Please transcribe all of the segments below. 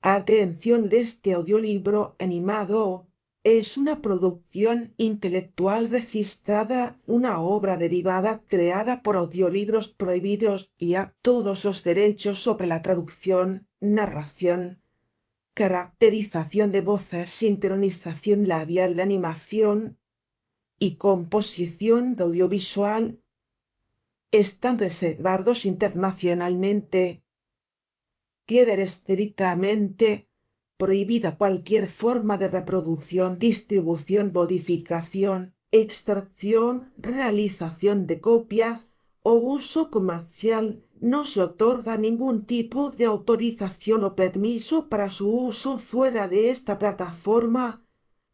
Atención, de este audiolibro animado es una producción intelectual registrada, una obra derivada creada por Audiolibros Prohibidos y a todos los derechos sobre la traducción, narración, caracterización de voces, sincronización labial de animación y composición de audiovisual están reservados internacionalmente. Queda estrictamente prohibida cualquier forma de reproducción, distribución, modificación, extracción, realización de copias o uso comercial. No se otorga ningún tipo de autorización o permiso para su uso fuera de esta plataforma.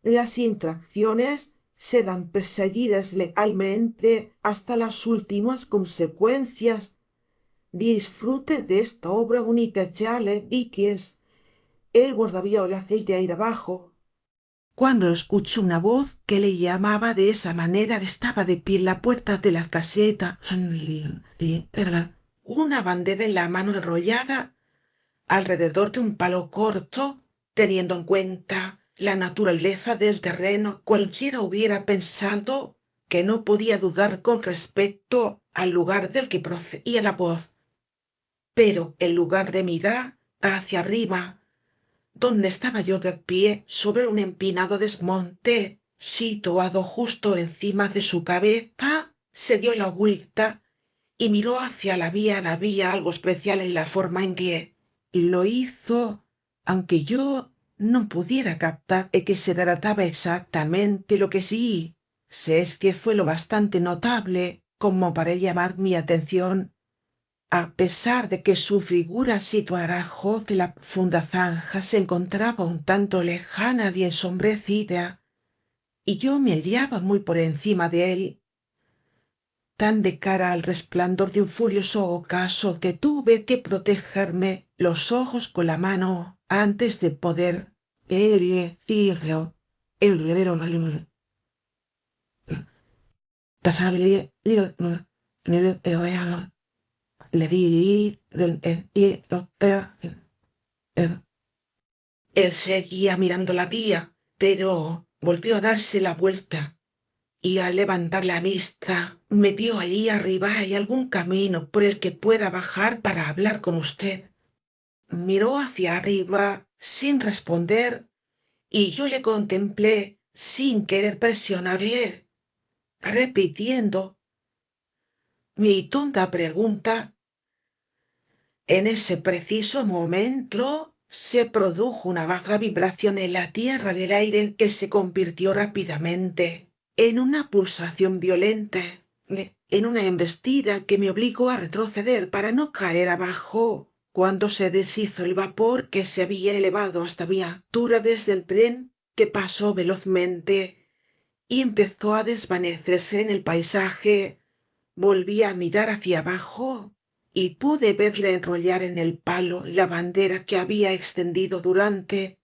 Las infracciones serán perseguidas legalmente hasta las últimas consecuencias. Disfrute de esta obra única. Charles Dickens, el guardaviolas de ahí abajo. Cuando escuchó una voz que le llamaba de esa manera, estaba de pie en la puerta de la caseta, una bandera en la mano enrollada alrededor de un palo corto. Teniendo en cuenta la naturaleza del terreno, cualquiera hubiera pensado que no podía dudar con respecto al lugar del que procedía la voz. Pero en lugar de mirar hacia arriba, donde estaba yo de pie sobre un empinado desmonte situado justo encima de su cabeza, se dio la vuelta y miró hacia la vía. Había algo especial en la forma en que lo hizo, aunque yo no pudiera captar de qué se trataba exactamente. Lo que sí sé es que fue lo bastante notable como para llamar mi atención, a pesar de que su figura situada debajo de la profunda zanja se encontraba un tanto lejana y ensombrecida, y yo me hallaba muy por encima de él, tan de cara al resplandor de un furioso ocaso que tuve que protegerme los ojos con la mano antes de poder decirlo. Le di Él seguía mirando la vía, pero volvió a darse la vuelta y al levantar la vista me vio allí arriba. ¿Hay algún camino por el que pueda bajar para hablar con usted? Miró hacia arriba sin responder y yo le contemplé sin querer presionarle, repitiendo mi tonta pregunta. En ese preciso momento se produjo una baja vibración en la tierra del aire que se convirtió rápidamente en una pulsación violenta, en una embestida que me obligó a retroceder para no caer abajo. Cuando se deshizo el vapor que se había elevado hasta mi altura desde el tren, que pasó velozmente y empezó a desvanecerse en el paisaje, volví a mirar hacia abajo y pude verle enrollar en el palo la bandera que había extendido durante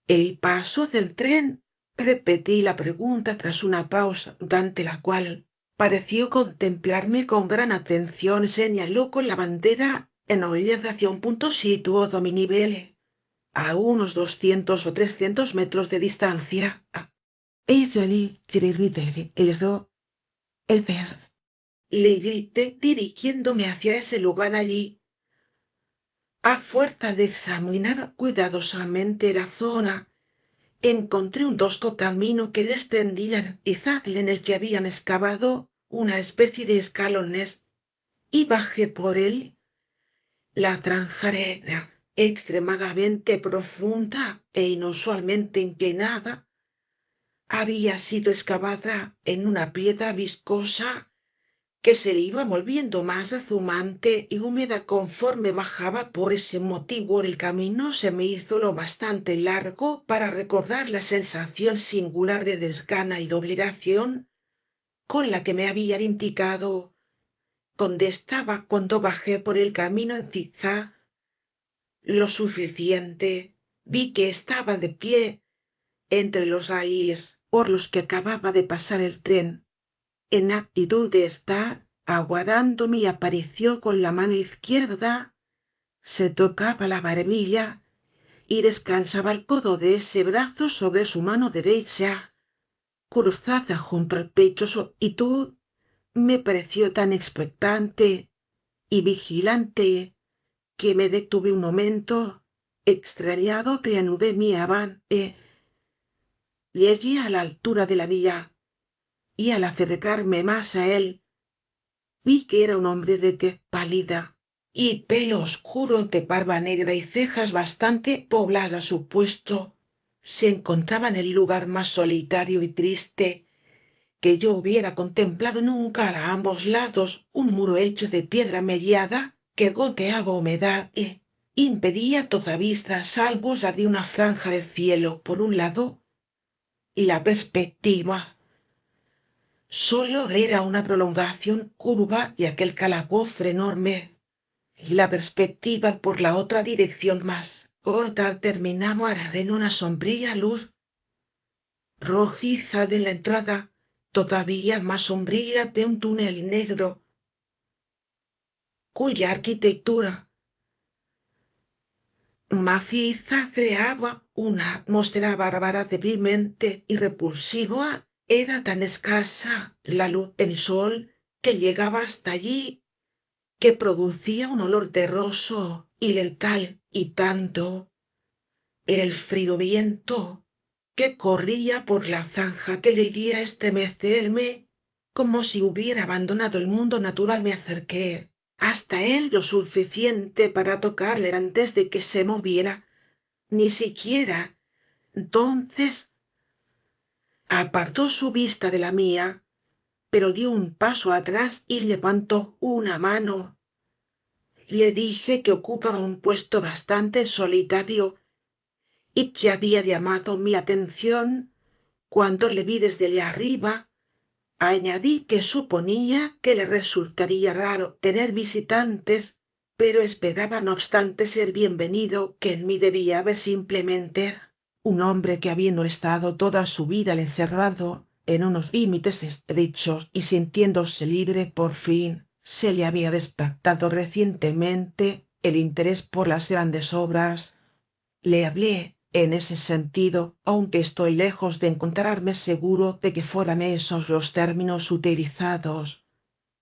el paso del tren. Repetí la pregunta tras una pausa, durante la cual pareció contemplarme con gran atención. Señaló con la bandera enrollada hacia un punto situado a mi nivel, a unos 200 o 300 metros de distancia. Le grité dirigiéndome hacia ese lugar. Allí, a fuerza de examinar cuidadosamente la zona, encontré un tosco camino que descendía al izagüe en el que habían excavado una especie de escalones, y bajé por él. La zanja era extremadamente profunda e inusualmente inclinada. Había sido excavada en una piedra viscosa que se le iba volviendo más rezumante y húmeda conforme bajaba. Por ese motivo el camino se me hizo lo bastante largo para recordar la sensación singular de desgana y de obligación con la que me habían indicado dónde estaba cuando bajé por el camino en zigzag lo suficiente. Vi que estaba de pie entre los raíles por los que acababa de pasar el tren, en actitud de estar aguardando mi aparición. Con la mano izquierda Se tocaba la barbilla y descansaba el codo de ese brazo sobre su mano derecha, cruzada junto al pecho, y todo me pareció tan expectante y vigilante que me detuve un momento, extrañado, reanudé mi avance. Llegué a la altura de la villa y al acercarme más a él vi que era un hombre de tez pálida y pelo oscuro de barba negra y cejas bastante pobladas. Su puesto se encontraba en el lugar más solitario y triste que yo hubiera contemplado nunca. A ambos lados un muro hecho de piedra mellada que goteaba humedad y impedía toda vista salvo la de una franja de cielo por un lado y la perspectiva. Solo era una prolongación curva y aquel calabozo enorme, y la perspectiva por la otra dirección más corta terminaba en una sombría luz rojiza de la entrada, todavía más sombría, de un túnel negro, cuya arquitectura maciza creaba una atmósfera bárbara, deprimente y repulsiva. Era tan escasa la luz del sol que llegaba hasta allí, que producía un olor terroso y letal, y tanto el frío viento que corría por la zanja que le hacía estremecerme como si hubiera abandonado el mundo natural. Me acerqué hasta él lo suficiente para tocarle antes de que se moviera. Ni siquiera entonces apartó su vista de la mía, pero dio un paso atrás y levantó una mano. Le dije que ocupaba un puesto bastante solitario y que había llamado mi atención cuando le vi desde allá arriba. Añadí que suponía que le resultaría raro tener visitantes, pero esperaba no obstante ser bienvenido, que en mí debía haber simplemente un hombre que, habiendo estado toda su vida encerrado en unos límites estrechos y sintiéndose libre, por fin se le había despertado recientemente el interés por las grandes obras. Le hablé en ese sentido, aunque estoy lejos de encontrarme seguro de que fueran esos los términos utilizados,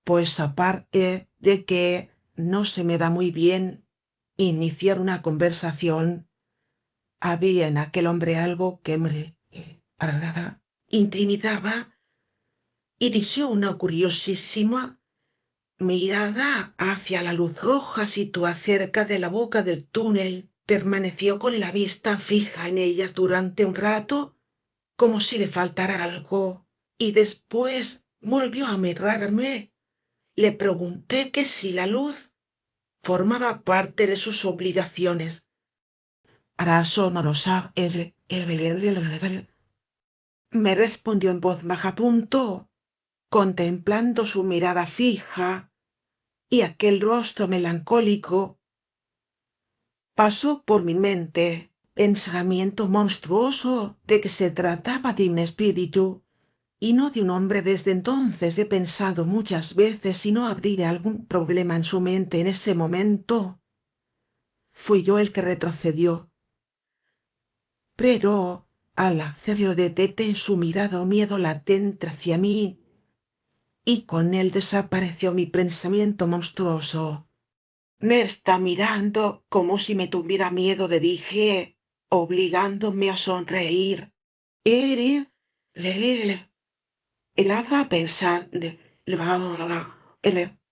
pues aparte de que no se me da muy bien iniciar una conversación, había en aquel hombre algo que me agradaba, intimidaba, y dirigió una curiosísima mirada hacia la luz roja situada cerca de la boca del túnel. Permaneció con la vista fija en ella durante un rato, como si le faltara algo, y después volvió a mirarme. Le pregunté que si la luz formaba parte de sus obligaciones. ¿Acaso no lo sabe? Me respondió en voz baja, punto, contemplando su mirada fija y aquel rostro melancólico. Pasó por mi mente pensamiento monstruoso de que se trataba de un espíritu y no de un hombre. Desde entonces he pensado muchas veces si no habría algún problema en su mente en ese momento. Fui yo el que retrocedió, pero al hacerlo detéte en su mirada miedo latente hacia mí, y con él desapareció mi pensamiento monstruoso. Me está mirando como si me tuviera miedo, le dije, obligándome a sonreír. Él, él haga pensar, él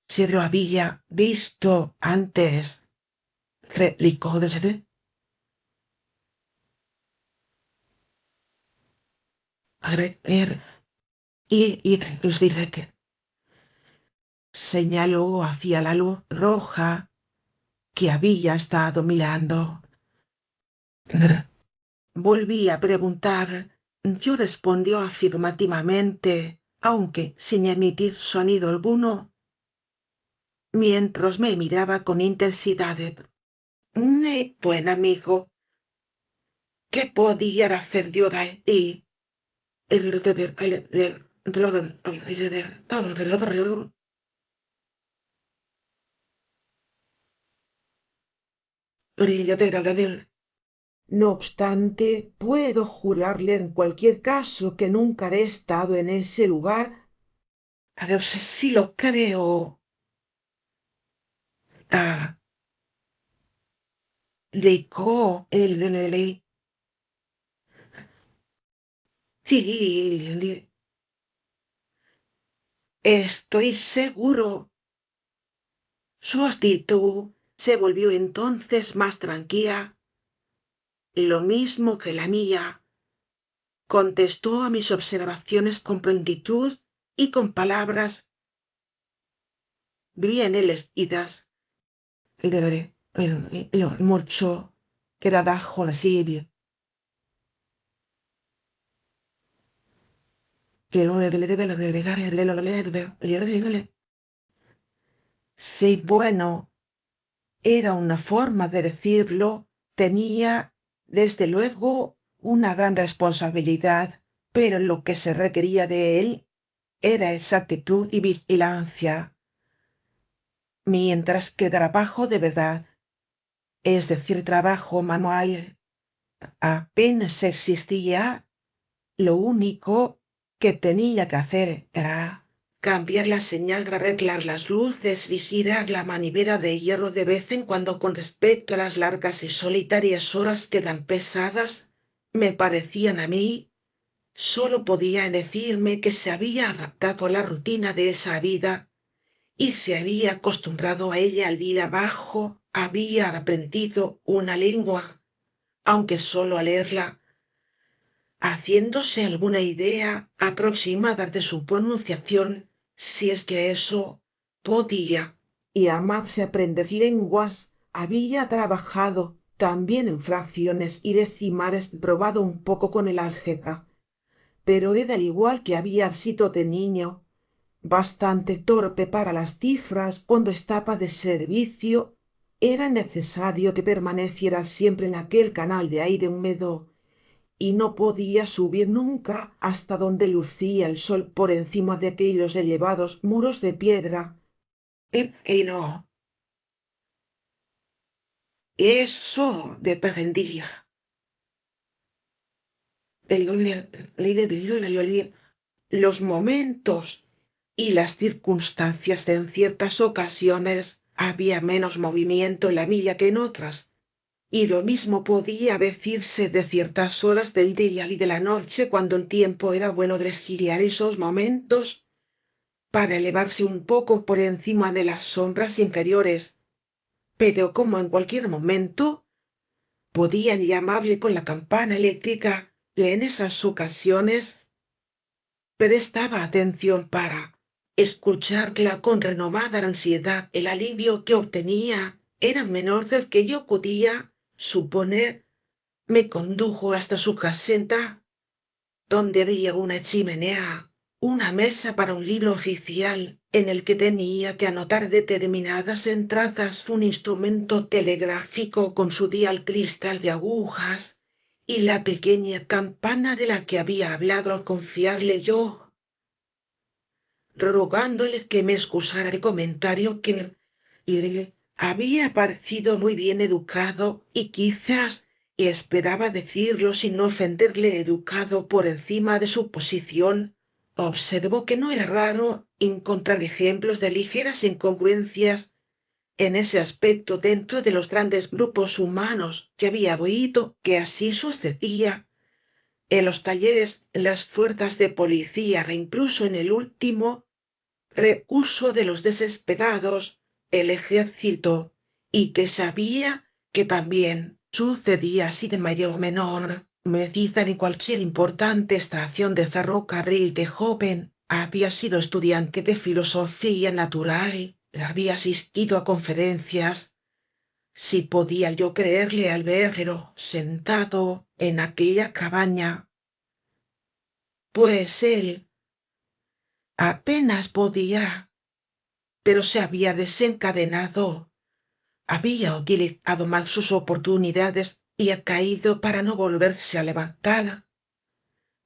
se lo había visto antes, replicó desde agregar, y dije que señaló hacia la luz roja que había estado mirando. Volví a preguntar. Yo respondió afirmativamente, aunque sin emitir sonido alguno, mientras me miraba con intensidad. Buen amigo, ¿qué podía hacer yo de ti? No obstante, puedo jurarle en cualquier caso que nunca he estado en ese lugar. A Dios sí lo creo. Ah, dijo sí, estoy seguro. Su actitud se volvió entonces más tranquila, lo mismo que la mía. Contestó a mis observaciones con prontitud y con palabras bien elegidas. Mucho que era dajo la Siria. Sí, bueno, era una forma de decirlo. Tenía, desde luego, una gran responsabilidad, pero lo que se requería de él era exactitud y vigilancia, mientras que trabajo de verdad, es decir, trabajo manual, apenas existía. Lo único que tenía que hacer era cambiar la señal, arreglar las luces y girar la manivela de hierro de vez en cuando. Con respecto a las largas y solitarias horas que tan pesadas me parecían a mí, sólo podía decirme que se había adaptado a la rutina de esa vida y se había acostumbrado a ella. Al ir abajo había aprendido una lengua, aunque sólo a leerla, haciéndose alguna idea aproximada de su pronunciación, si es que eso podía. Y amarse aprender lenguas, había trabajado también en fracciones y decimales, probado un poco con el álgebra, pero era al igual que había sido de niño, bastante torpe para las cifras. Cuando estaba de servicio, era necesario que permaneciera siempre en aquel canal de aire húmedo y no podía subir nunca hasta donde lucía el sol por encima de aquellos elevados muros de piedra. Y no, eso dependía. Los momentos y las circunstancias. En ciertas ocasiones había menos movimiento en la milla que en otras, y lo mismo podía decirse de ciertas horas del día y de la noche, cuando el tiempo era bueno desgiriar esos momentos para elevarse un poco por encima de las sombras inferiores. Pero como en cualquier momento podían llamarle con la campana eléctrica, y en esas ocasiones prestaba atención para escucharla con renovada ansiedad. El alivio que obtenía era menor del que yo podía suponer. Me condujo hasta su caseta, donde había una chimenea, una mesa para un libro oficial en el que tenía que anotar determinadas entradas, un instrumento telegráfico con su dial cristal de agujas y la pequeña campana de la que había hablado al confiarle yo, rogándole que me excusara el comentario que le había parecido muy bien educado, y quizás esperaba decirlo sin ofenderle. Educado por encima de su posición. Observó que no era raro encontrar ejemplos de ligeras incongruencias en ese aspecto dentro de los grandes grupos humanos que había oído que así sucedía en los talleres, en las fuerzas de policía e incluso en el último recurso de los desesperados, el ejército, y que sabía que también sucedía así de mayor o menor medida en cualquier importante estación de ferrocarril. De joven había sido estudiante de filosofía natural, había asistido a conferencias. Si podía yo creerle al verlo sentado en aquella cabaña, pues él apenas podía, pero se había desencadenado, había utilizado mal sus oportunidades y ha caído para no volverse a levantar.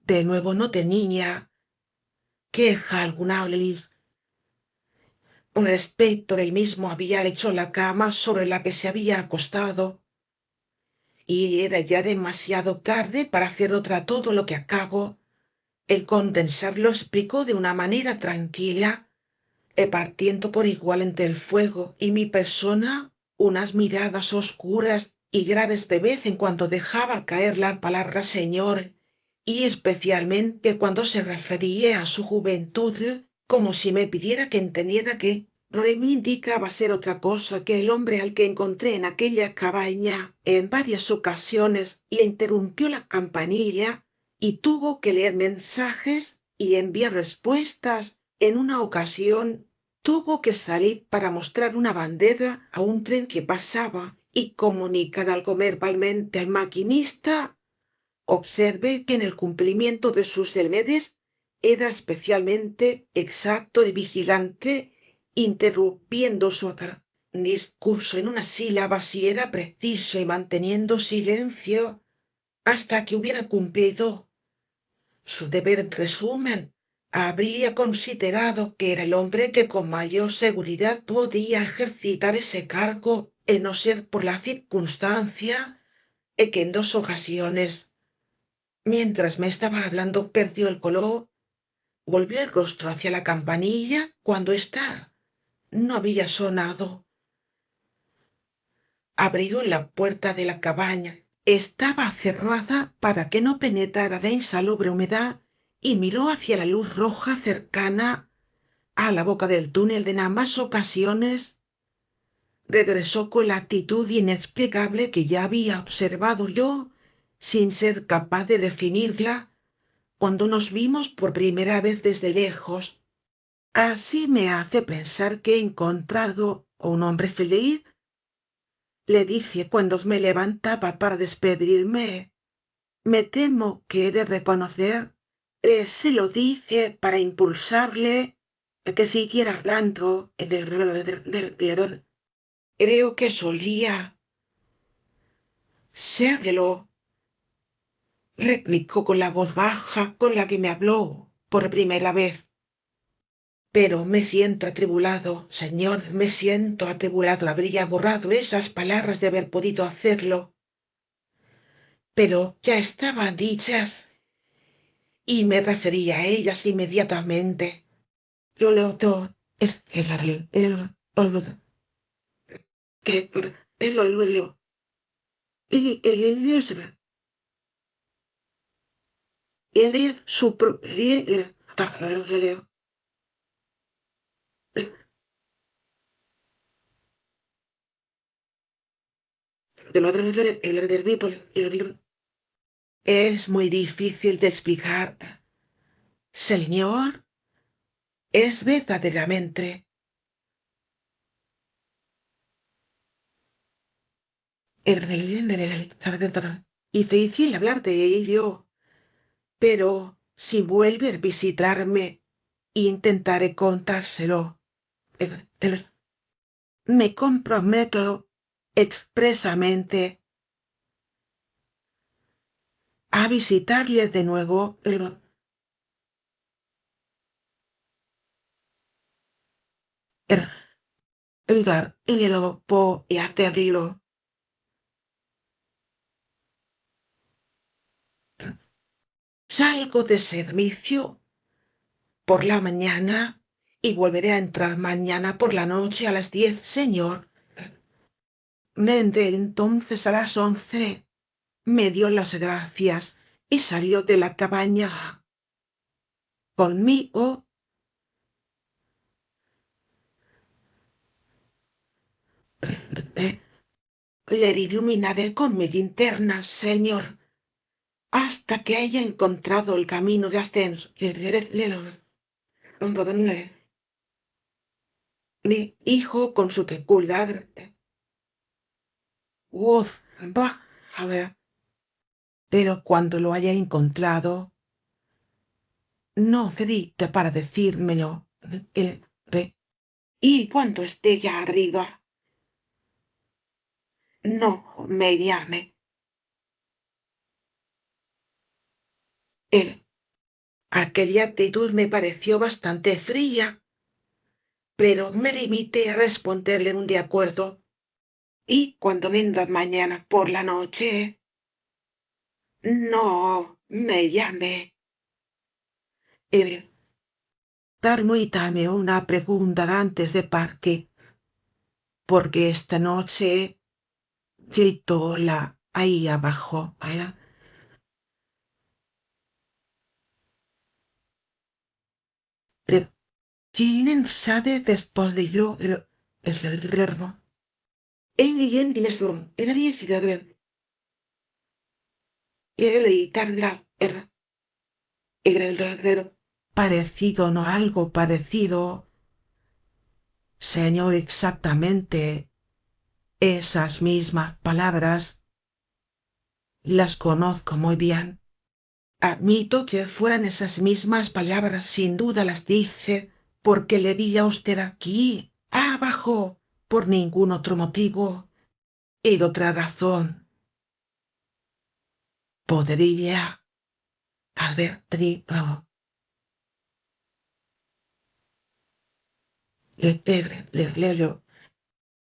De nuevo noté niña, queja alguna. Un espectro él mismo había hecho la cama sobre la que se había acostado, y era ya demasiado tarde para hacer otra todo lo que acabo. El condensar lo explicó de una manera tranquila, partiendo por igual entre el fuego y mi persona unas miradas oscuras y graves de vez en cuando dejaba caer la palabra señor, y especialmente cuando se refería a su juventud, como si me pidiera que entendiera que reivindicaba ser otra cosa que el hombre al que encontré en aquella cabaña en varias ocasiones. Le interrumpió la campanilla y tuvo que leer mensajes y enviar respuestas. En una ocasión tuvo que salir para mostrar una bandera a un tren que pasaba y comunicar algo verbalmente al maquinista. Observe que en el cumplimiento de sus deberes era especialmente exacto y vigilante, interrumpiendo su discurso en una sílaba si era preciso y manteniendo silencio hasta que hubiera cumplido su deber. En resumen, habría considerado que era el hombre que con mayor seguridad podía ejercitar ese cargo, no ser por la circunstancia que en 2 ocasiones, mientras me estaba hablando, perdió el color, volvió el rostro hacia la campanilla cuando ésta no había sonado. Abrió la puerta de la cabaña. Estaba cerrada para que no penetrara la insalubre humedad y miró hacia la luz roja cercana a la boca del túnel. De ambas ocasiones regresó con la actitud inexplicable que ya había observado yo, sin ser capaz de definirla, cuando nos vimos por primera vez desde lejos. Así me hace pensar que he encontrado un hombre feliz, le dije cuando me levantaba para despedirme. Me temo que he de reconocer, se lo dije para impulsarle que siguiera hablando. Creo que solía serlo, replicó con la voz baja con la que me habló por primera vez. Pero me siento atribulado, señor, me siento atribulado. Habría borrado esas palabras de haber podido hacerlo, pero ya estaban dichas y me refería a ellas inmediatamente. Lo leo que lo el su es muy difícil de explicar, señor. Es verdaderamente y difícil hablar de ello, pero si vuelve a visitarme, intentaré contárselo. Me comprometo expresamente a visitarle de nuevo. Y hacerlo. Salgo de servicio por la mañana y volveré a entrar mañana por la noche a las 10, señor. Vendré entonces a las 11. Me dio las gracias y salió de la cabaña. Conmigo le iluminaré con mi linterna, señor, hasta que haya encontrado el camino de ascenso. Mi hijo con su peculiar voz va a ver, pero cuando lo haya encontrado, no cedite para decírmelo. Y cuando esté ya arriba, no me llame. Él, aquella actitud me pareció bastante fría, pero me limité a responderle en un de acuerdo. Y cuando venga mañana por la noche, no me llame. Permítame una pregunta antes de parque, porque esta noche gritó la ahí abajo. Pero, ¿quién sabe después de yo el verbo? En el sur, en la ciudad, el tarda, el parecido, no algo parecido, señor, exactamente esas mismas palabras las conozco muy bien. Admito que fueran esas mismas palabras, sin duda las dice, porque le vi a usted aquí, abajo, por ningún otro motivo. Y otra razón podría haber tenido.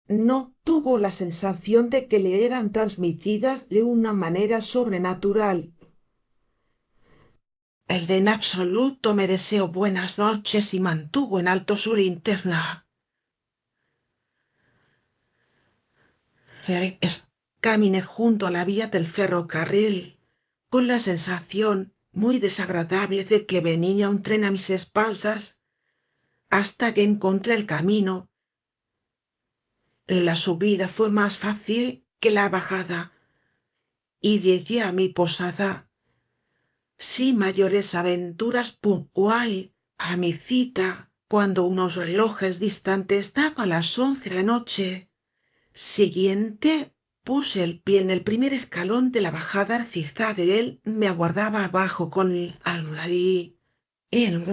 No tuvo la sensación de que le eran transmitidas de una manera sobrenatural. El de en absoluto me deseó buenas noches y mantuvo en alto su linterna. Caminé junto a la vía del ferrocarril, con la sensación muy desagradable de que venía un tren a mis espaldas, hasta que encontré el camino. La subida fue más fácil que la bajada, y llegué a mi posada sin mayores aventuras puntual a mi cita, cuando unos relojes distantes daban las 11 de la noche siguiente. Puse el pie en el primer escalón de la bajada. Arcizá de él me aguardaba abajo con el almohadí. En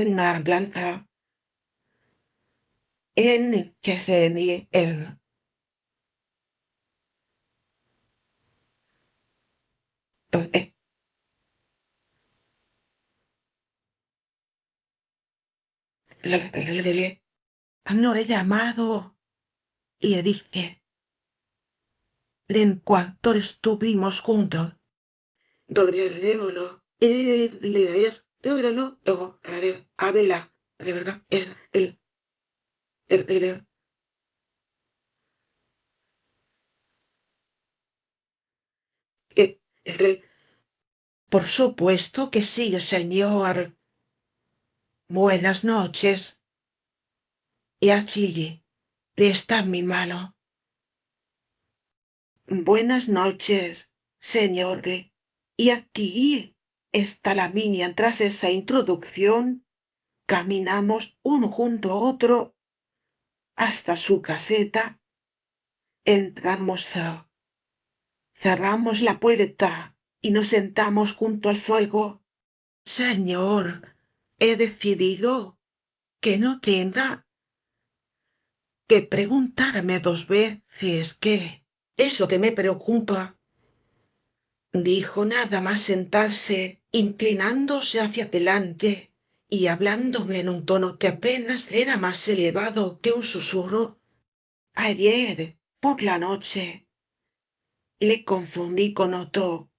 una blanca, en que se ni el no le he llamado y le dije en cuanto estuvimos juntos. Habla, de verdad, el, el, por supuesto que sí, señor. Buenas noches. Y aquí está mi mano. Buenas noches, señor. Y aquí está la mía. Tras esa introducción, caminamos uno junto a otro hasta su caseta. Entramos, cerramos la puerta y nos sentamos junto al fuego. Señor, he decidido que no tenga que preguntarme 2 veces qué es lo que me preocupa. Dijo nada más sentarse, inclinándose hacia adelante y hablándome en un tono que apenas era más elevado que un susurro. Ayer, por la noche, le confundí con otro.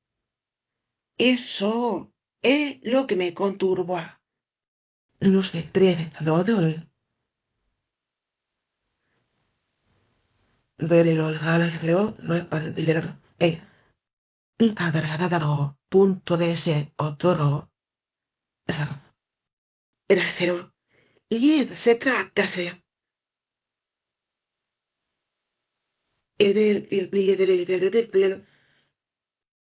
Eso es lo que me conturba. Los de tres, Rodol. Ver el punto de ese otro. Era cero. Y se trata de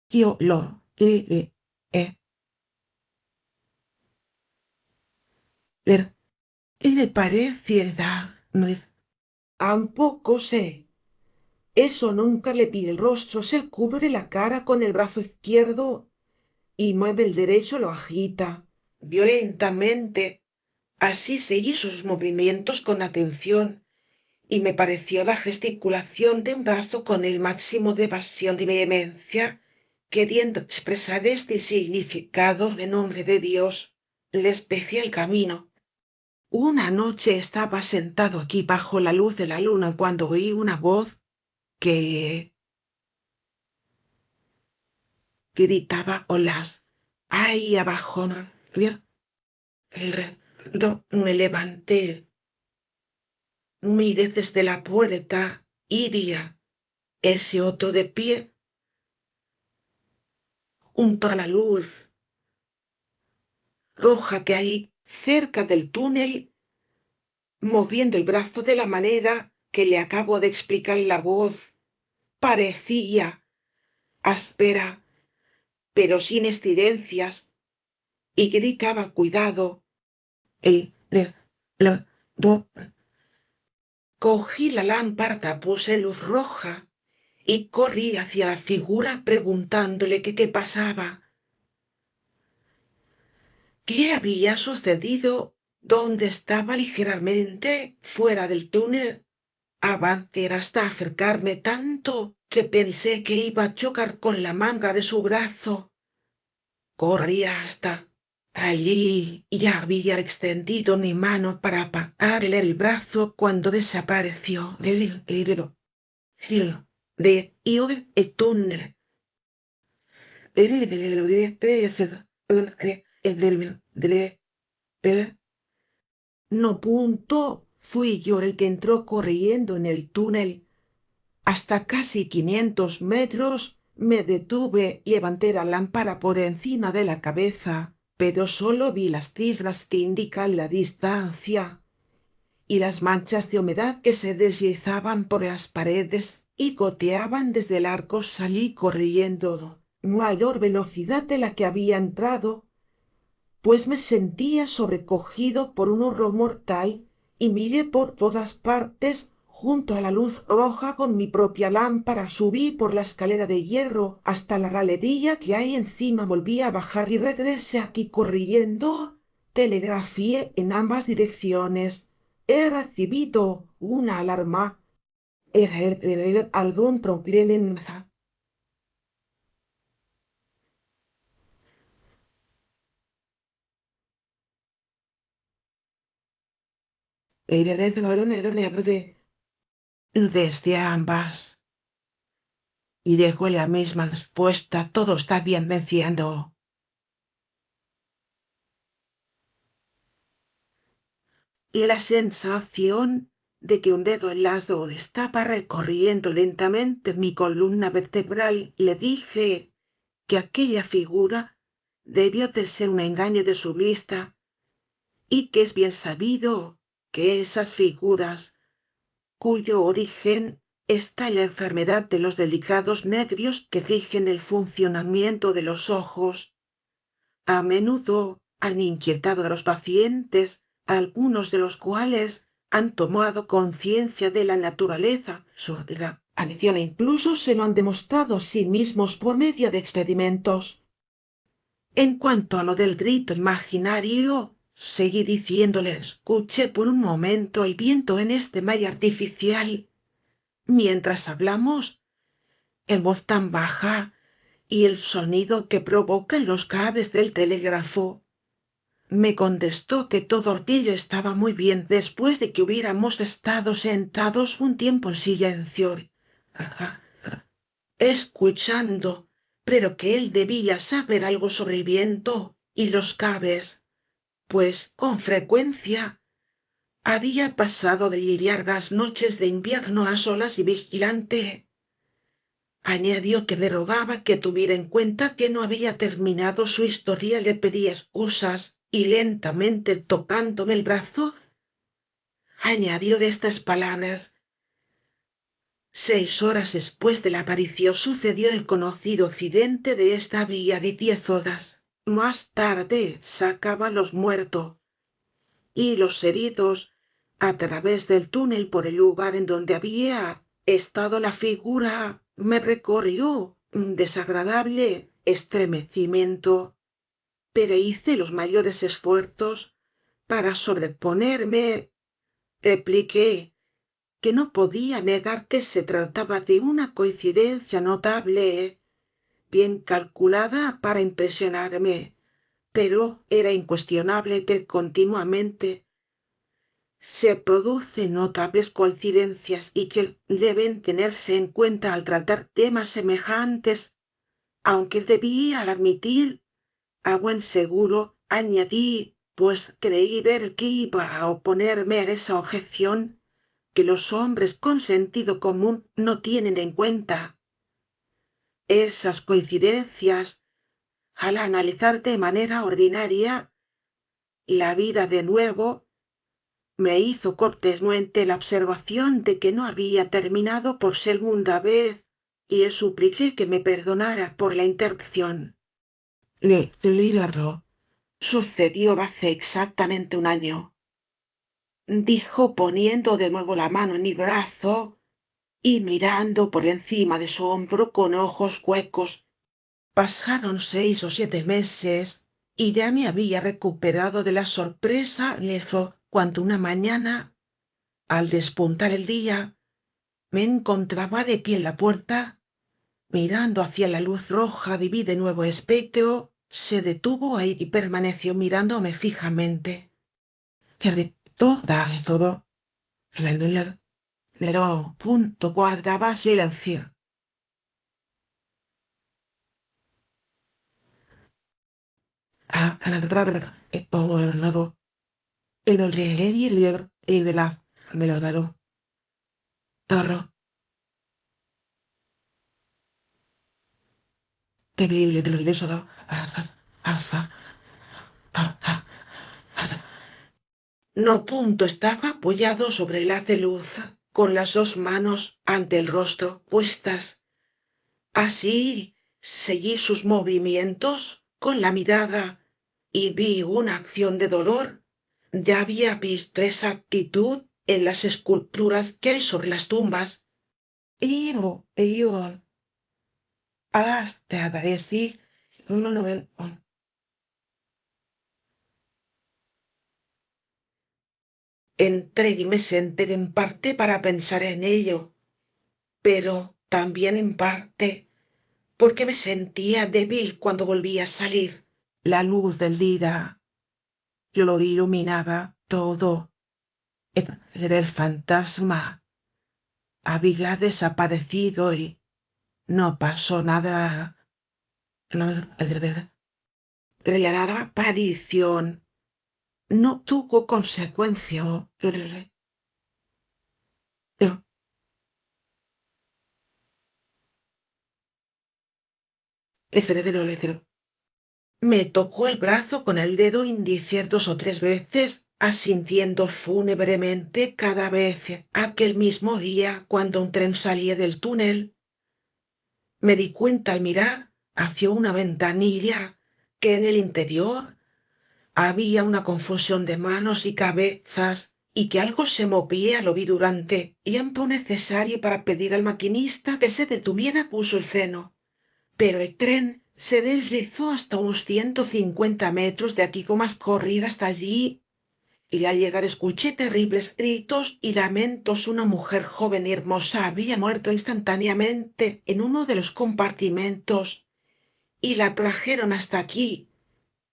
yo lo y le pareciera. Tampoco sé. Eso nunca le pide el rostro, se cubre la cara con el brazo izquierdo y mueve el derecho, lo agita violentamente. Así seguí sus movimientos con atención y me pareció la gesticulación de un brazo con el máximo de pasión y vehemencia, queriendo expresar este significado en nombre de Dios. Le especié el camino. Una noche estaba sentado aquí bajo la luz de la luna cuando oí una voz que gritaba olas. Ahí abajo, ¿no? Me levanté, miré desde la puerta y vi a ese otro de pie junto a la luz roja que hay cerca del túnel, moviendo el brazo de la manera que le acabo de explicar. La voz parecía áspera, pero sin estridencias, y gritaba cuidado. El, le- lo- do- Cogí la lámpara, puse luz roja y corrí hacia la figura preguntándole que qué pasaba, qué había sucedido, dónde estaba. Ligeramente fuera del túnel. Avancé hasta acercarme tanto que pensé que iba a chocar con la manga de su brazo. Corrí hasta allí y ya había extendido mi mano para apagarle el brazo cuando desapareció el túnel. No punto, fui yo el que entró corriendo en el túnel. Hasta casi 500 metros me detuve, levanté la lámpara por encima de la cabeza, pero solo vi las cifras que indican la distancia y las manchas de humedad que se deslizaban por las paredes y goteaban desde el arco. Salí corriendo a mayor velocidad de la que había entrado, pues me sentía sobrecogido por un horror mortal, y miré por todas partes. Junto a la luz roja con mi propia lámpara subí por la escalera de hierro hasta la galería que hay encima, volví a bajar y regresé aquí corriendo. Telegrafié en ambas direcciones. He recibido una alarma. Algún problema. Desde ambas. Y dejó la misma respuesta: todo está bien venciendo. Y la sensación de que un dedo helado estaba recorriendo lentamente mi columna vertebral le dije que aquella figura debió de ser un engaño de su vista, y que es bien sabido que esas figuras, cuyo origen está en la enfermedad de los delicados nervios que rigen el funcionamiento de los ojos, a menudo han inquietado a los pacientes, algunos de los cuales han tomado conciencia de la naturaleza sobre la adicción e incluso se lo han demostrado a sí mismos por medio de experimentos. En cuanto a lo del grito imaginario, seguí diciéndole: escuche por un momento el viento en este valle artificial mientras hablamos, en voz tan baja, y el sonido que provocan los cables del telégrafo. Me contestó que todo aquello estaba muy bien después de que hubiéramos estado sentados un tiempo en silencio, escuchando, pero que él debía saber algo sobre el viento y los cables, pues con frecuencia había pasado de lidiar las noches de invierno a solas y vigilante. Añadió que me rogaba que tuviera en cuenta que no había terminado su historia. Le pedí excusas y lentamente tocándome el brazo, añadió de estas palabras: 6 horas después de la aparición sucedió el conocido accidente de esta vía de 10 horas. Más tarde sacaban los muertos y los heridos a través del túnel por el lugar en donde había estado la figura. Me recorrió un desagradable estremecimiento, pero hice los mayores esfuerzos para sobreponerme. Repliqué que no podía negar que se trataba de una coincidencia notable, bien calculada para impresionarme, pero era incuestionable que continuamente se producen notables coincidencias y que deben tenerse en cuenta al tratar temas semejantes, aunque debí, al admitir, a buen seguro, añadí, pues creí ver que iba a oponerme a esa objeción, que los hombres con sentido común no tienen en cuenta. Esas coincidencias, al analizar de manera ordinaria la vida de nuevo, me hizo cortésmente la observación de que no había terminado por segunda vez, y le supliqué que me perdonara por la interrupción. Lílaro, sucedió hace exactamente un año, dijo poniendo de nuevo la mano en mi brazo y mirando por encima de su hombro con ojos huecos. Pasaron 6 o 7 meses y ya me había recuperado de la sorpresa cuando una mañana, al despuntar el día, me encontraba de pie en la puerta, mirando hacia la luz roja y vi de nuevo espectro. Se detuvo ahí y permaneció mirándome fijamente. Toda todo, punto guardaba silencio. El de la melodaro. Torro. Terrible de los besos. Alza. No punto estaba apoyado sobre el haz de luz, con las 2 manos ante el rostro puestas. Así seguí sus movimientos con la mirada y vi una acción de dolor. Ya había visto esa actitud en las esculturas que hay sobre las tumbas. Yo, hasta decir, entré y me senté en parte para pensar en ello, pero también en parte porque me sentía débil cuando volví a salir. La luz del día lo iluminaba todo. Era el fantasma. Había desaparecido y no pasó nada. La aparición no tuvo consecuencia. Me tocó el brazo con el dedo índice 2 o 3 veces, asintiendo fúnebremente cada vez. Aquel mismo día, cuando un tren salía del túnel, me di cuenta al mirar hacia una ventanilla que en el interior había una confusión de manos y cabezas y que algo se movía. Lo vi durante tiempo necesario para pedir al maquinista que se detuviera. Puso el freno, pero el tren se deslizó hasta unos 150 metros de aquí como más correr hasta allí, y al llegar escuché terribles gritos y lamentos. Una mujer joven y hermosa había muerto instantáneamente en uno de los compartimentos y la trajeron hasta aquí,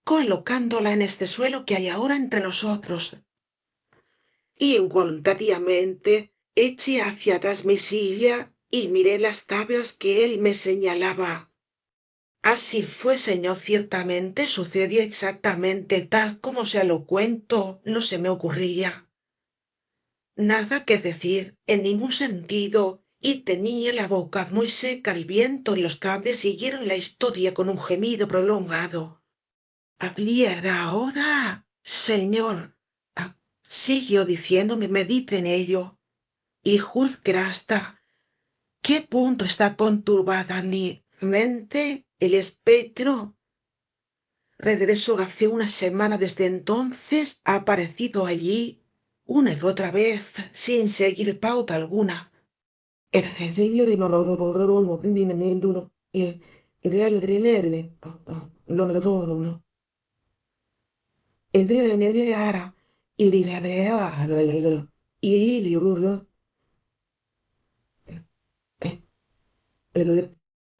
colocándola en este suelo que hay ahora entre nosotros. Y involuntariamente eché hacia atrás mi silla y miré las tablas que él me señalaba. Así fue, señor, ciertamente sucedió exactamente tal como se lo cuento. No se me ocurría nada que decir en ningún sentido, y tenía la boca muy seca. El viento y los cables siguieron la historia con un gemido prolongado. Abriera ahora, señor, siguió diciéndome, medite en ello y juzgue hasta qué punto está conturbada mi mente. El espectro regresó hace una semana. Desde entonces ha aparecido allí una y otra vez sin seguir pauta alguna. El genio de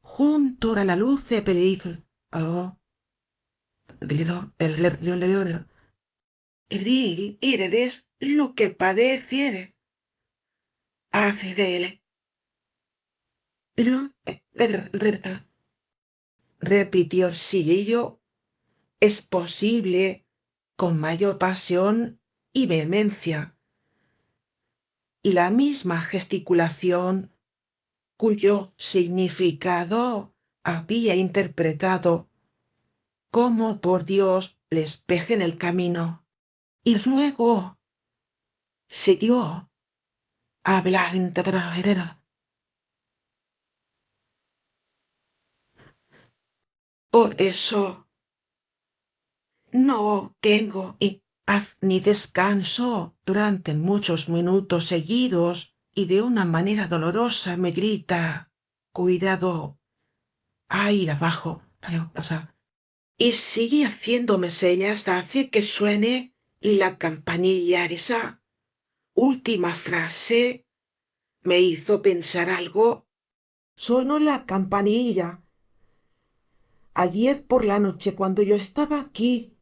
junto a la luz de peligro. Oh, el lo que padeciere, hace de él. Pero, repitió el chiquillo, es posible, con mayor pasión y vehemencia, y la misma gesticulación cuyo significado había interpretado como por Dios le espeje en el camino. Y luego siguió hablando. Por eso no tengo paz ni descanso durante muchos minutos seguidos y de una manera dolorosa me grita, cuidado, ahí abajo. O sea, y sigue haciéndome señas hace que suene la campanilla. Esa última frase me hizo pensar algo. Sonó la campanilla ayer por la noche cuando yo estaba aquí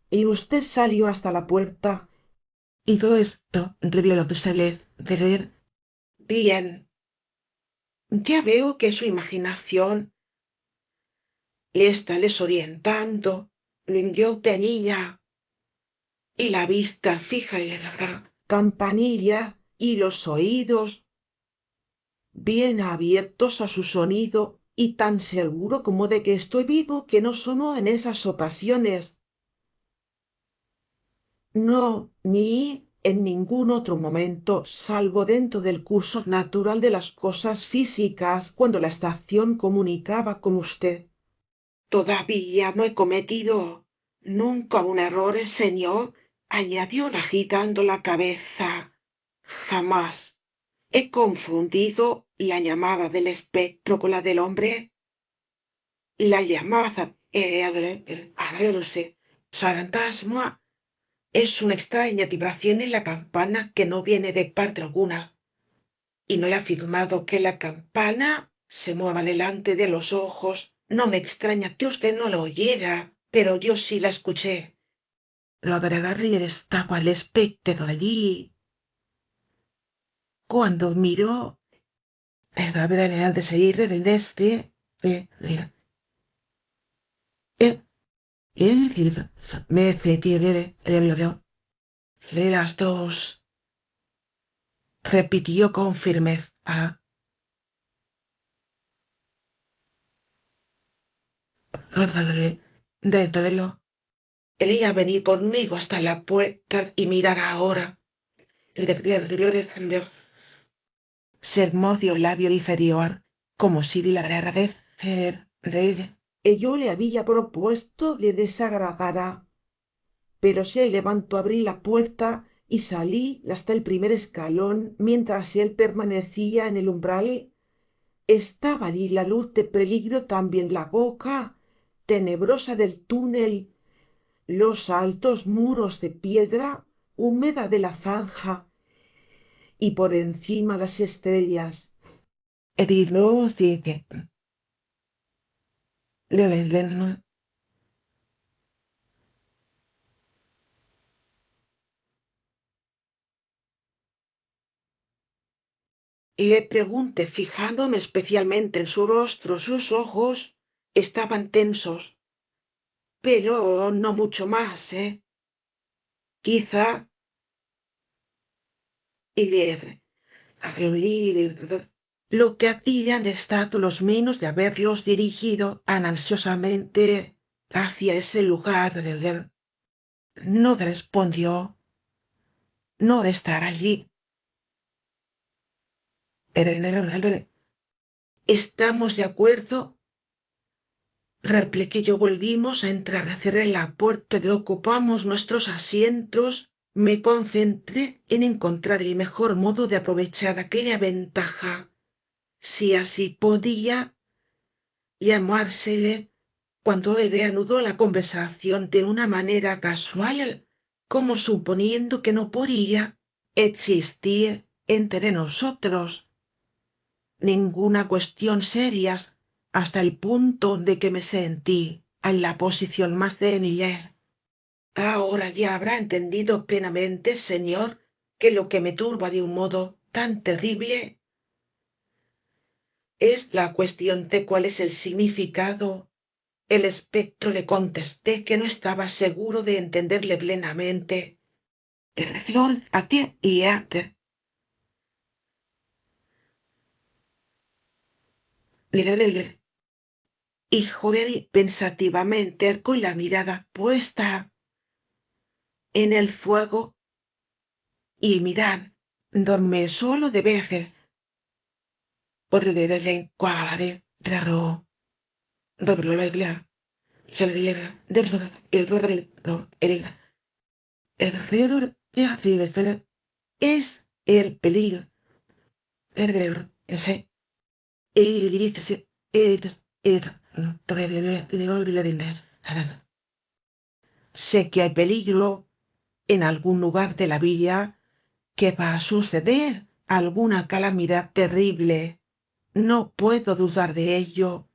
y usted salió hasta la puerta y todo esto debió de salir bien. Ya veo que su imaginación le está desorientando. Yo tenía y la vista fija en la campanilla y los oídos bien abiertos a su sonido y tan seguro como de que estoy vivo que no sonó en esas ocasiones. No, ni en ningún otro momento, salvo dentro del curso natural de las cosas físicas, cuando la estación comunicaba con usted. Todavía no he cometido nunca un error, señor, añadió agitando la cabeza. Jamás he confundido la llamada del espectro con la del hombre. La llamada fantasma es una extraña vibración en la campana que no viene de parte alguna. Y no he afirmado que la campana se mueva delante de los ojos. No me extraña que usted no lo oyera, pero yo sí la escuché. Lo de Garrier estaba el espectro allí. Cuando miró, la verdad de seguir de este, me cetiré, le las dos, repitió con firmeza. Dentro. Quería venir conmigo hasta la puerta y mirar ahora. Se mordió el labio inferior, como si le agradecer. Yo le había propuesto le desagradara, pero se levantó a abrir la puerta y salí hasta el primer escalón mientras él permanecía en el umbral. Estaba allí la luz de peligro, también la boca tenebrosa del túnel, los altos muros de piedra húmeda de la zanja y por encima las estrellas. Le pregunté fijándome especialmente en su rostro. Sus ojos estaban tensos, pero no mucho más, Quizá lo que habrían estado los menos de haberlos dirigido ansiosamente hacia ese lugar. No respondió, no de estar allí. ¿Estamos de acuerdo? Repliqué yo. Volvimos a entrar, cerré la puerta y ocupamos nuestros asientos. Me concentré en encontrar el mejor modo de aprovechar aquella ventaja, si así podía llamársele, cuando él reanudó la conversación de una manera casual, como suponiendo que no podía existir entre nosotros ninguna cuestión seria, hasta el punto de que me sentí en la posición más débil Ahora ya habrá entendido plenamente, señor, que lo que me turba de un modo tan terrible es la cuestión de cuál es el significado. El espectro le contesté que no estaba seguro de entenderle plenamente. Flor, a ti y a ti. Y joven pensativamente con la mirada puesta en el fuego y mirad, dorme solo de veces. Por el cuare, traro, doblar, salir, el río es el peligro, ese, y dice, sé que hay peligro en algún lugar de la villa, que va a suceder alguna calamidad terrible. No puedo dudar de ello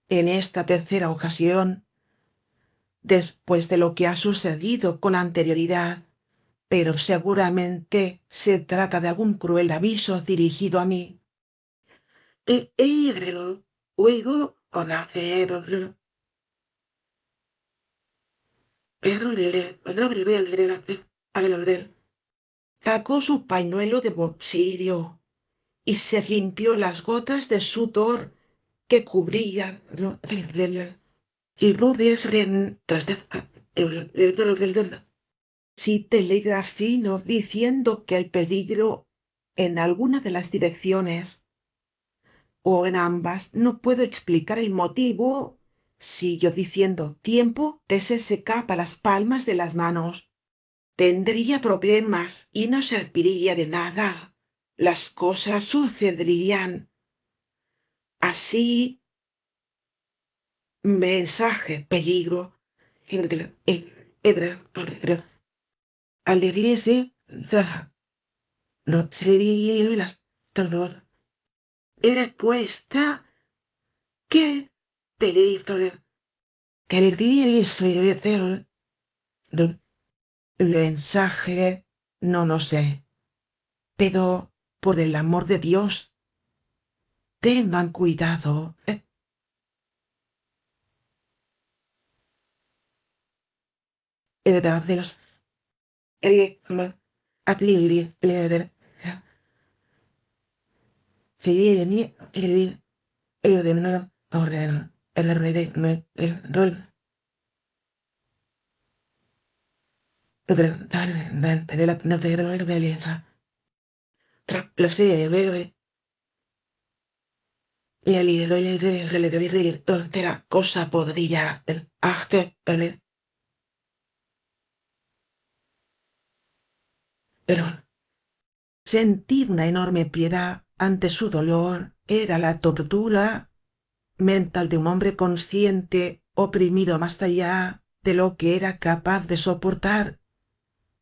en esta tercera ocasión, después de lo que ha sucedido con anterioridad, pero seguramente se trata de algún cruel aviso dirigido a mí. Sacó su pañuelo de bolsillo y se limpió las gotas de sudor que cubrían si telegrafino diciendo que hay peligro en alguna de las direcciones o en ambas, no puedo explicar el motivo. Siguió diciendo tiempo que se secaba las palmas de las manos. Tendría problemas y no serviría de nada. Las cosas sucederían. Así, mensaje, peligro. Al decirse, no sería las dolor. Era puesta que teléfono, que le diría del mensaje, no lo sé. Pero, por el amor de Dios, tengan cuidado. Edad de los Atlili, Leder, Fidel, el de no, orden, el rey de el rol, de la no de la belleza, la serie, bebe, y el ídolo de la cosa podría, el arte, pero sentir una enorme piedad ante su dolor era la tortura mental de un hombre consciente, oprimido más allá de lo que era capaz de soportar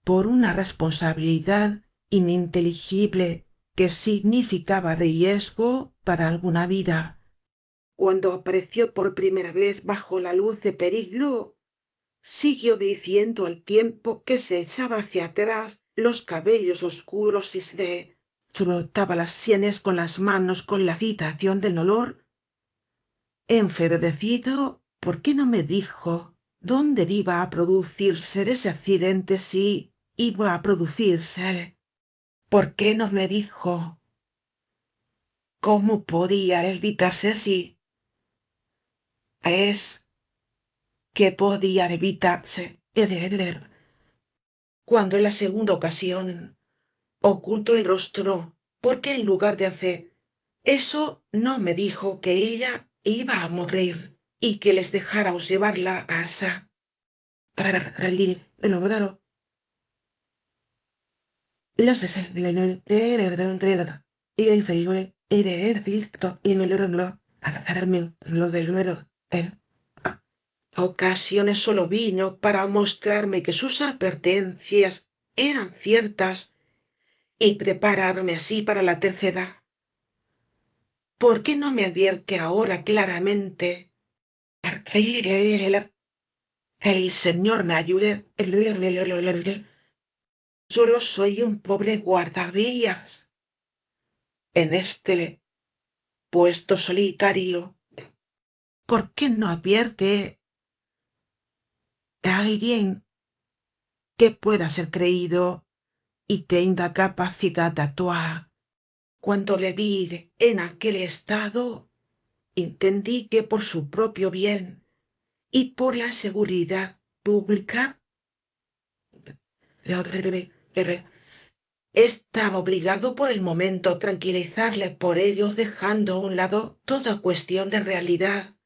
por una responsabilidad ininteligible que significaba riesgo para alguna vida. Cuando apareció por primera vez bajo la luz de peligro, siguió diciendo al tiempo que se echaba hacia atrás los cabellos oscuros y se frotaba las sienes con las manos con la agitación del dolor. Enfervecido, ¿por qué no me dijo dónde iba a producirse ese accidente si iba a producirse? ¿Por qué no me dijo cómo podía evitarse si es que podía evitarse? Cuando en la segunda ocasión ocultó el rostro, ¿por qué en lugar de hacer eso no me dijo que ella iba a morir y que les dejáramos llevarla a casa? Los y el inferior y no lo agarrarme lo del número en ocasiones solo vino para mostrarme que sus advertencias eran ciertas y prepararme así para la tercera. ¿Por qué no me advierte ahora claramente? El Señor me ayude. Solo soy un pobre guardavías en este puesto solitario. ¿Por qué no advierte a alguien que pueda ser creído y tenga capacidad de actuar? Cuando le vi en aquel estado, entendí que por su propio bien y por la seguridad pública estaba obligado por el momento a tranquilizarle. Por ello, dejando a un lado toda cuestión de realidad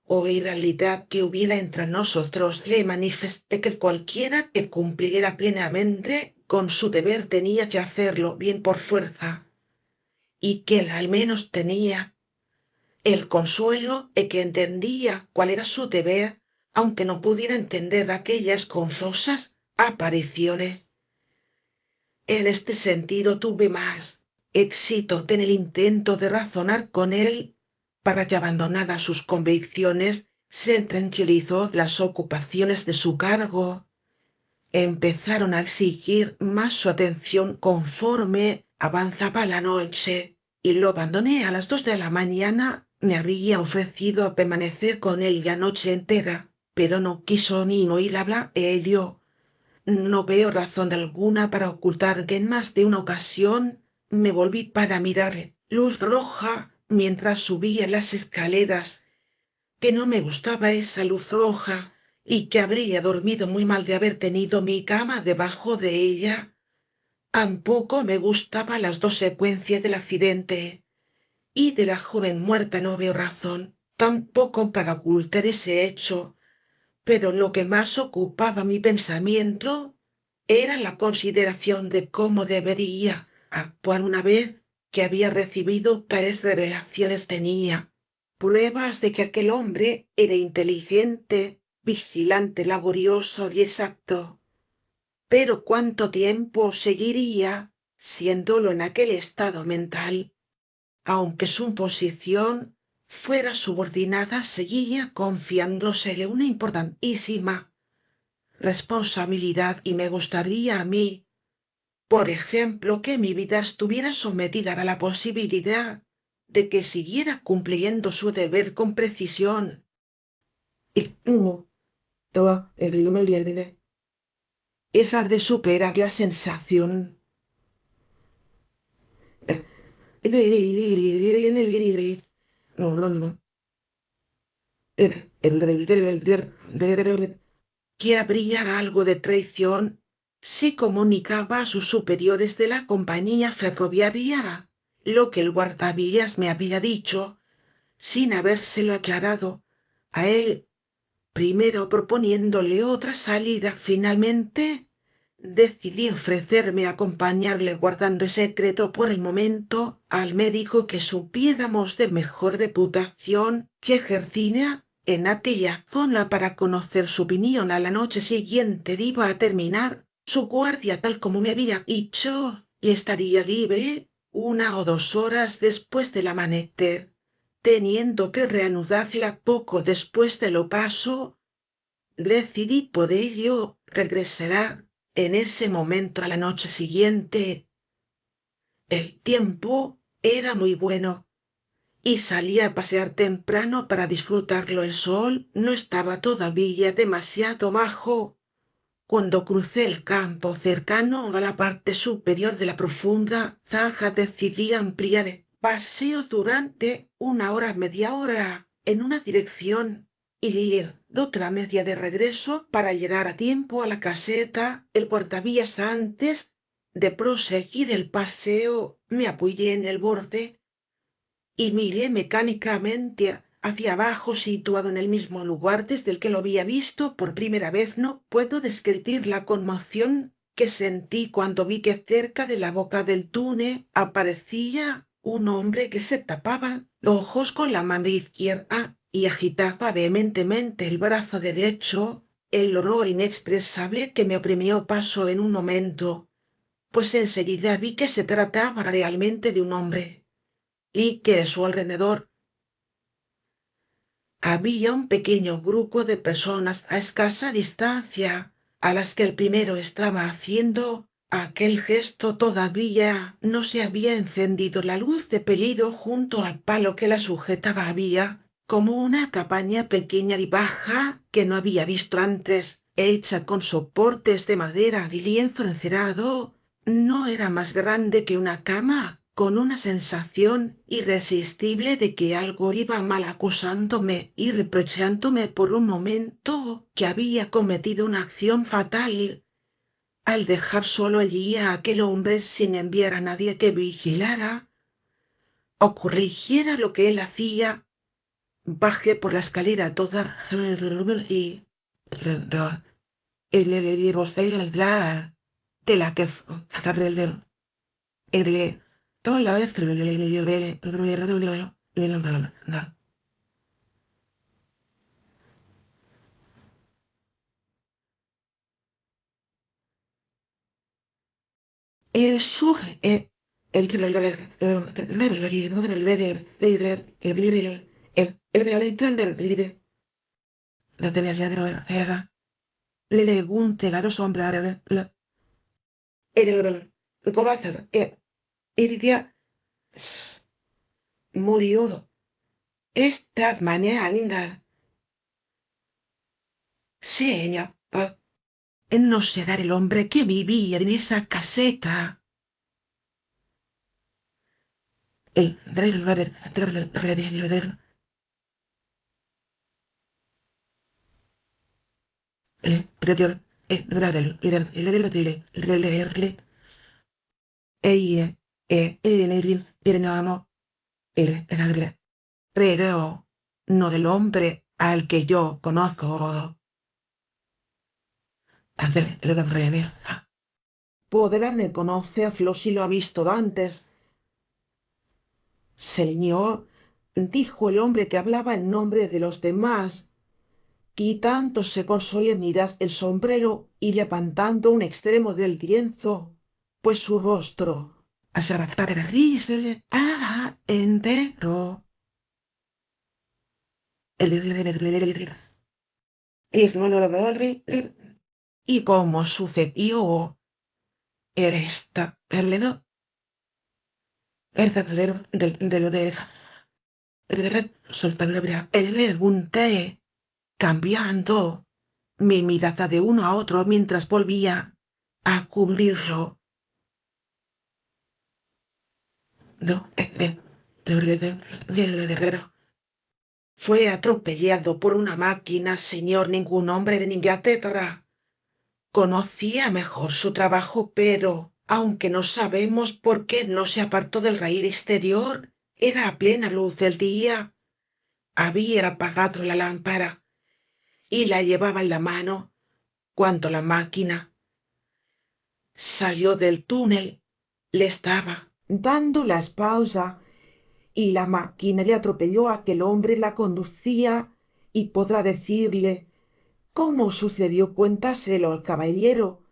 o irrealidad que hubiera entre nosotros, le manifesté que cualquiera que cumpliera plenamente con su deber tenía que hacerlo bien por fuerza, y que él al menos tenía el consuelo de que entendía cuál era su deber, aunque no pudiera entender aquellas confusas apariciones. En este sentido tuve más éxito en el intento de razonar con él para que, abandonadas sus convicciones, se tranquilizó. Las ocupaciones de su cargo empezaron a exigir más su atención conforme avanzaba la noche, y lo abandoné a las 2 de la mañana. Me había ofrecido permanecer con él la noche entera, pero no quiso ni oír hablar de ello. No veo razón alguna para ocultar que en más de una ocasión me volví para mirar luz roja mientras subía las escaleras, que no me gustaba esa luz roja y que habría dormido muy mal de haber tenido mi cama debajo de ella. Tampoco me gustaban las 2 secuencias del accidente y de la joven muerta. No veo razón tampoco para ocultar ese hecho, pero lo que más ocupaba mi pensamiento era la consideración de cómo debería actuar una vez que había recibido tales revelaciones. Tenía pruebas de que aquel hombre era inteligente, vigilante, laborioso y exacto. Pero ¿cuánto tiempo seguiría siéndolo en aquel estado mental? Aunque su posición fuera subordinada, seguía confiándose una importantísima responsabilidad, y me gustaría a mí, por ejemplo, que mi vida estuviera sometida a la posibilidad de que siguiera cumpliendo su deber con precisión. Esa de superar la sensación. No, no, no. Que habría algo de traición si comunicaba a sus superiores de la compañía ferroviaria lo que el guardavías me había dicho, sin habérselo aclarado a él primero, proponiéndole otra salida. Finalmente decidí ofrecerme a acompañarle, guardando en secreto por el momento al médico que supiéramos de mejor reputación que ejercía en aquella zona para conocer su opinión. A la noche siguiente iba a terminar su guardia tal como me había dicho y estaría libre 1 o 2 horas después del amanecer, teniendo que reanudarla poco después del ocaso. Decidí por ello regresar en ese momento a la noche siguiente. El tiempo era muy bueno y salí a pasear temprano para disfrutarlo. El sol no estaba todavía demasiado bajo cuando crucé el campo cercano a la parte superior de la profunda zanja. Decidí ampliar el paseo durante 1 hora, media hora en una dirección y ir de otra media de regreso para llegar a tiempo a la caseta. El guardavías, antes de proseguir el paseo, me apoyé en el borde y miré mecánicamente hacia abajo, situado en el mismo lugar desde el que lo había visto por primera vez. No puedo describir la conmoción que sentí cuando vi que cerca de la boca del túnel aparecía un hombre que se tapaba los ojos con la mano izquierda y agitaba vehementemente el brazo derecho. El horror inexpresable que me oprimió pasó en un momento, pues enseguida vi que se trataba realmente de un hombre y que a su alrededor Había un pequeño grupo de personas a escasa distancia, a las que el primero estaba haciendo aquel gesto. Todavía no se había encendido la luz de pellido junto al palo que la sujetaba. Había como una cabaña pequeña y baja que no había visto antes, hecha con soportes de madera y lienzo encerado. No era más grande que una cama, con una sensación irresistible de que algo iba mal, acusándome y reprochándome por un momento que había cometido una acción fatal al dejar solo allí a aquel hombre sin enviar a nadie que vigilara o corrigiera lo que él hacía. Bajé por la escalera toda y de la que toda la vez el sur el le pregunté a los hombres Iridia murió esta mañana, señor. No será el hombre que vivía en esa caseta. El pero no del hombre al que yo conozco. Podrá reconocer a Flo si lo ha visto antes. Señor, dijo el hombre que hablaba en nombre de los demás, quitándose con solemnidad el sombrero y levantando un extremo del lienzo, pues su rostro entero. ¿Y cómo sucedió? Esta el pregunté, cambiando mi mirada de uno a otro mientras volvía a cubrirlo. No, fue atropellado por una máquina, señor. Ningún hombre de Inglaterra conocía mejor su trabajo, pero aunque no sabemos por qué no se apartó del raíl exterior, era a plena luz del día. Había apagado la lámpara y la llevaba en la mano cuando la máquina salió del túnel. Le estaba dando la espalda y la máquina le atropelló. Aquel hombre la conducía y podrá decirle cómo sucedió. Cuéntaselo al caballero,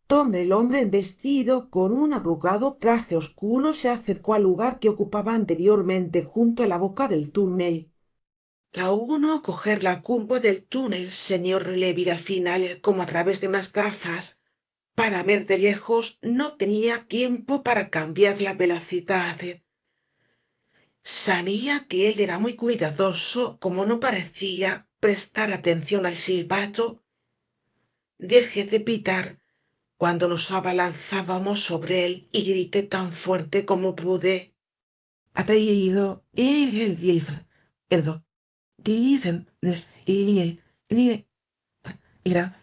donde el hombre vestido con un arrugado traje oscuro se acercó al lugar que ocupaba anteriormente junto a la boca del túnel. La uno coger la curva del túnel, señor, le vi al final como a través de unas gafas. Para ver de lejos no tenía tiempo para cambiar la velocidad. Sabía que él era muy cuidadoso. Como no parecía prestar atención al silbato, dejé de pitar cuando nos abalanzábamos sobre él y grité tan fuerte como pude. Atraído, dicen, era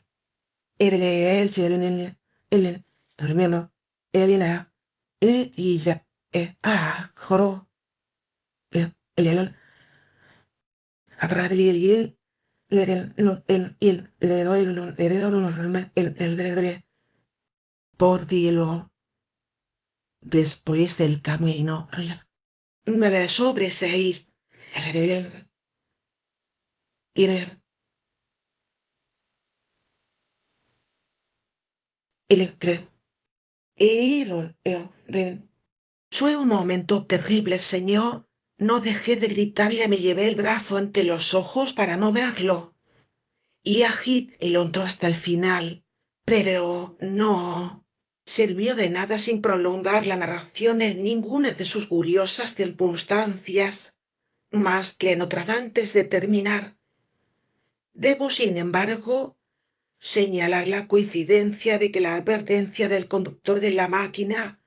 hermano, Elena, joro, el por dielo después del camino me le sobreseís fue un momento terrible, señor. No dejé de gritarle, me llevé el brazo ante los ojos para no verlo y agité el hombro hasta el final, pero no sirvió de nada sin prolongar la narración en ninguna de sus curiosas circunstancias, más que en otra antes de terminar. Debo, sin embargo, señalar la coincidencia de que la advertencia del conductor de la máquina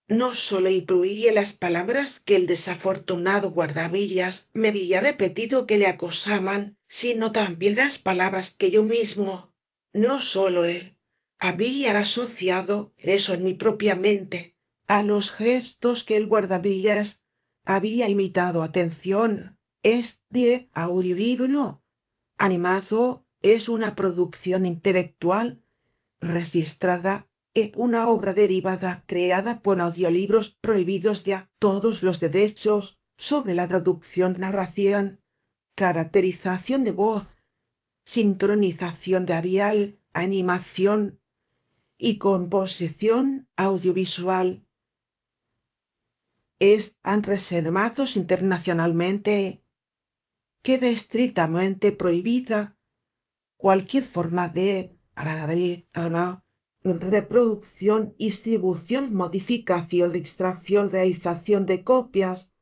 no sólo incluía las palabras que el desafortunado guardavillas me había repetido que le acosaban, sino también las palabras que yo mismo, no sólo él, había asociado eso en mi propia mente a los gestos que el guardavillas había imitado. Atención, este audiolibro animado es una producción intelectual registrada en una obra derivada creada por Audiolibros Prohibidos. Ya todos los derechos sobre la traducción, narración, caracterización de voz, sincronización de labial, animación y composición audiovisual están reservados internacionalmente. Queda estrictamente prohibida cualquier forma de reproducción, distribución, modificación, extracción, realización de copias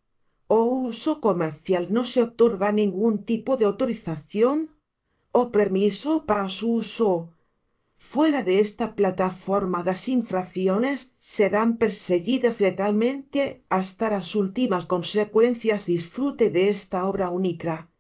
o uso comercial. No se otorga ningún tipo de autorización o permiso para su uso. Fuera de esta plataforma, las infracciones serán perseguidas legalmente hasta las últimas consecuencias. Disfrute de esta obra única